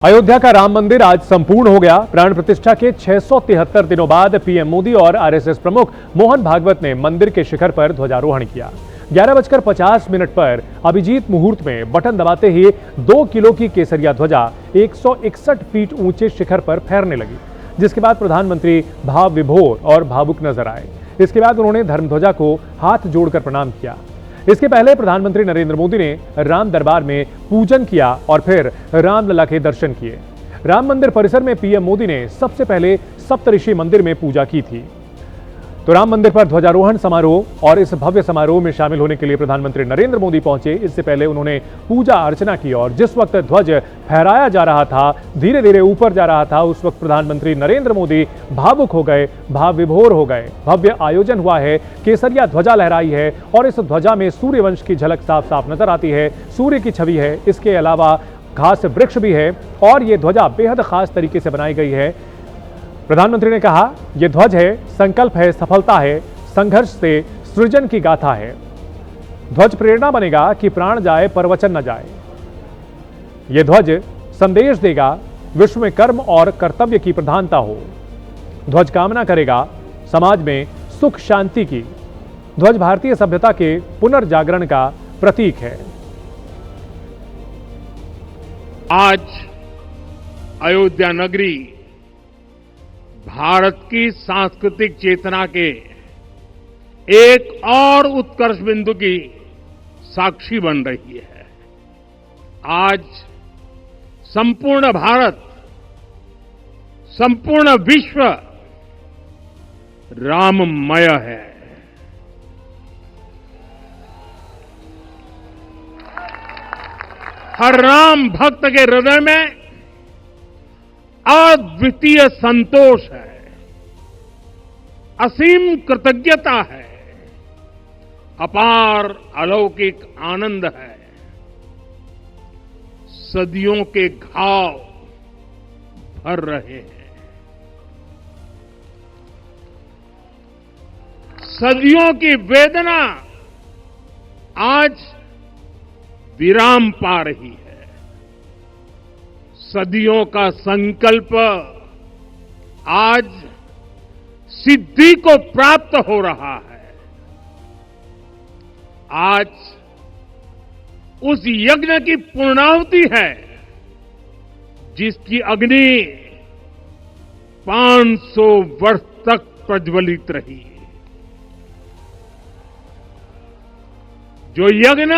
अयोध्या का राम मंदिर आज संपूर्ण हो गया। प्राण प्रतिष्ठा के 673 दिनों बाद पीएम मोदी और आरएसएस प्रमुख मोहन भागवत ने मंदिर के शिखर पर ध्वजारोहण किया। 11:50 पर अभिजीत मुहूर्त में बटन दबाते ही 2 किलो की केसरिया ध्वजा 161 फीट ऊंचे शिखर पर फहरने लगी, जिसके बाद प्रधानमंत्री भाव विभोर और भावुक नजर आए। इसके बाद उन्होंने धर्मध्वजा को हाथ जोड़कर प्रणाम किया। इसके पहले प्रधानमंत्री नरेंद्र मोदी ने राम दरबार में पूजन किया और फिर रामलला के दर्शन किए। राम मंदिर परिसर में पीएम मोदी ने सबसे पहले सप्तऋषि मंदिर में पूजा की थी। तो राम मंदिर पर ध्वजारोहण समारोह और इस भव्य समारोह में शामिल होने के लिए प्रधानमंत्री नरेंद्र मोदी पहुंचे। इससे पहले उन्होंने पूजा अर्चना की और जिस वक्त ध्वज फहराया जा रहा था, धीरे धीरे ऊपर जा रहा था, उस वक्त प्रधानमंत्री नरेंद्र मोदी भावुक हो गए, भाव विभोर हो गए। भव्य आयोजन हुआ है, केसरिया ध्वजा लहराई है और इस ध्वजा में सूर्यवंश की झलक साफ साफ नजर आती है। सूर्य की छवि है, इसके अलावा घास वृक्ष भी है और ये ध्वजा बेहद खास तरीके से बनाई गई है। प्रधानमंत्री ने कहा, यह ध्वज है, संकल्प है, सफलता है, संघर्ष से सृजन की गाथा है। ध्वज प्रेरणा बनेगा कि प्राण जाए पर वचन न जाए। यह ध्वज संदेश देगा विश्व में कर्म और कर्तव्य की प्रधानता हो। ध्वज कामना करेगा समाज में सुख शांति की। ध्वज भारतीय सभ्यता के पुनर्जागरण का प्रतीक है। आज अयोध्या नगरी भारत की सांस्कृतिक चेतना के एक और उत्कर्ष बिंदु की साक्षी बन रही है। आज संपूर्ण भारत, संपूर्ण विश्व राममय है। हर राम भक्त के हृदय में अद्वितीय संतोष है, असीम कृतज्ञता है, अपार अलौकिक आनंद है। सदियों के घाव भर रहे हैं, सदियों की वेदना आज विराम पा रही है। सदियों का संकल्प आज सिद्धि को प्राप्त हो रहा है। आज उस यज्ञ की पूर्णाहुति है जिसकी अग्नि 500 वर्ष तक प्रज्वलित रही। जो यज्ञ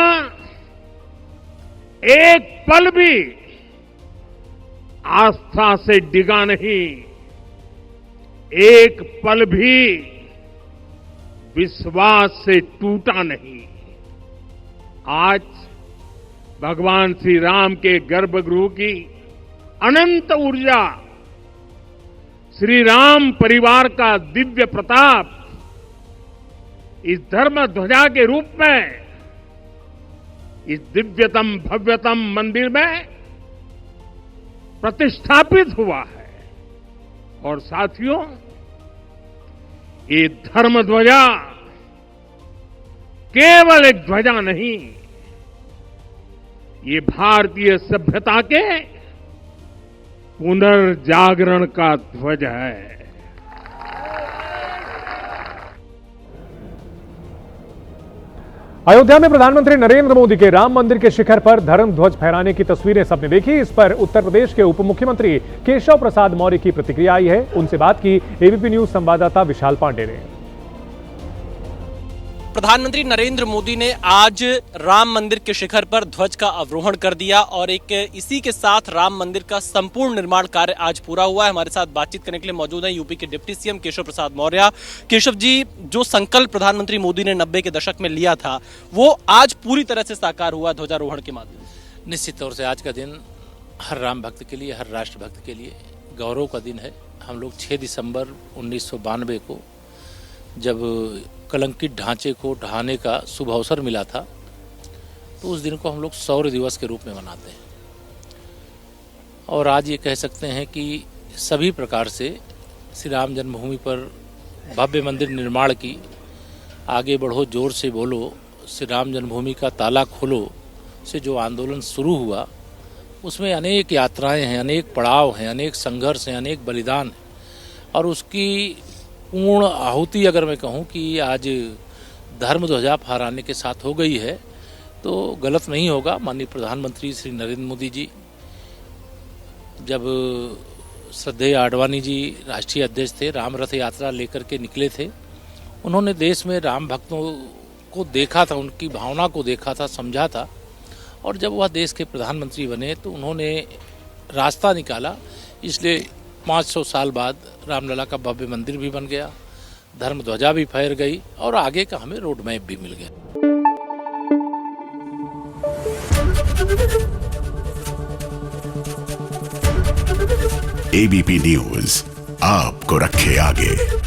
एक पल भी आस्था से डिगा नहीं, एक पल भी विश्वास से टूटा नहीं। आज भगवान श्री राम के गर्भगृह की अनंत ऊर्जा, श्री राम परिवार का दिव्य प्रताप इस धर्म ध्वजा के रूप में इस दिव्यतम भव्यतम मंदिर में प्रतिष्ठापित हुआ है। और साथियों, ये धर्म ध्वजा केवल एक ध्वजा नहीं, ये भारतीय सभ्यता के पुनर्जागरण का ध्वज है। अयोध्या में प्रधानमंत्री नरेंद्र मोदी के राम मंदिर के शिखर पर धर्म ध्वज फहराने की तस्वीरें सबने देखी। इस पर उत्तर प्रदेश के उप मुख्यमंत्री केशव प्रसाद मौर्य की प्रतिक्रिया आई है। उनसे बात की एबीपी न्यूज संवाददाता विशाल पांडे ने। प्रधानमंत्री नरेंद्र मोदी ने आज राम मंदिर के शिखर पर ध्वज का अवरोहण कर दिया और इसी के साथ राम मंदिर का संपूर्ण निर्माण कार्य आज पूरा हुआ है। हमारे साथ बातचीत करने के लिए मौजूद है यूपी के डिप्टी सीएम केशव प्रसाद मौर्य। केशव जी, जो संकल्प प्रधानमंत्री मोदी ने 90 के दशक में लिया था, वो आज पूरी तरह से साकार हुआ ध्वजारोहण के माध्यम से। निश्चित तौर से आज का दिन हर राम भक्त के लिए, हर राष्ट्र भक्त के लिए गौरव का दिन है। हम लोग 6 दिसंबर 1992 को जब कलंकित ढांचे को ढहाने का शुभ अवसर मिला था, तो उस दिन को हम लोग शौर्य दिवस के रूप में मनाते हैं। और आज ये कह सकते हैं कि सभी प्रकार से श्री राम जन्मभूमि पर भव्य मंदिर निर्माण की आगे बढ़ो, जोर से बोलो, श्री राम जन्मभूमि का ताला खोलो से जो आंदोलन शुरू हुआ, उसमें अनेक यात्राएं हैं, अनेक पड़ाव हैं, अनेक संघर्ष हैं, अनेक बलिदान हैं। और उसकी पूर्ण आहुति अगर मैं कहूँ कि आज धर्म ध्वजा फहराने के साथ हो गई है तो गलत नहीं होगा। माननीय प्रधानमंत्री श्री नरेंद्र मोदी जी जब श्रद्धेय आडवाणी जी राष्ट्रीय अध्यक्ष थे, राम रथ यात्रा लेकर के निकले थे, उन्होंने देश में राम भक्तों को देखा था, उनकी भावना को देखा था, समझा था। और जब वह देश के प्रधानमंत्री बने तो उन्होंने रास्ता निकाला। इसलिए 500 साल बाद रामलला का भव्य मंदिर भी बन गया, धर्म ध्वजा भी फहर गई और आगे का हमें रोड मैप भी मिल गया। एबीपी न्यूज आपको रखे आगे।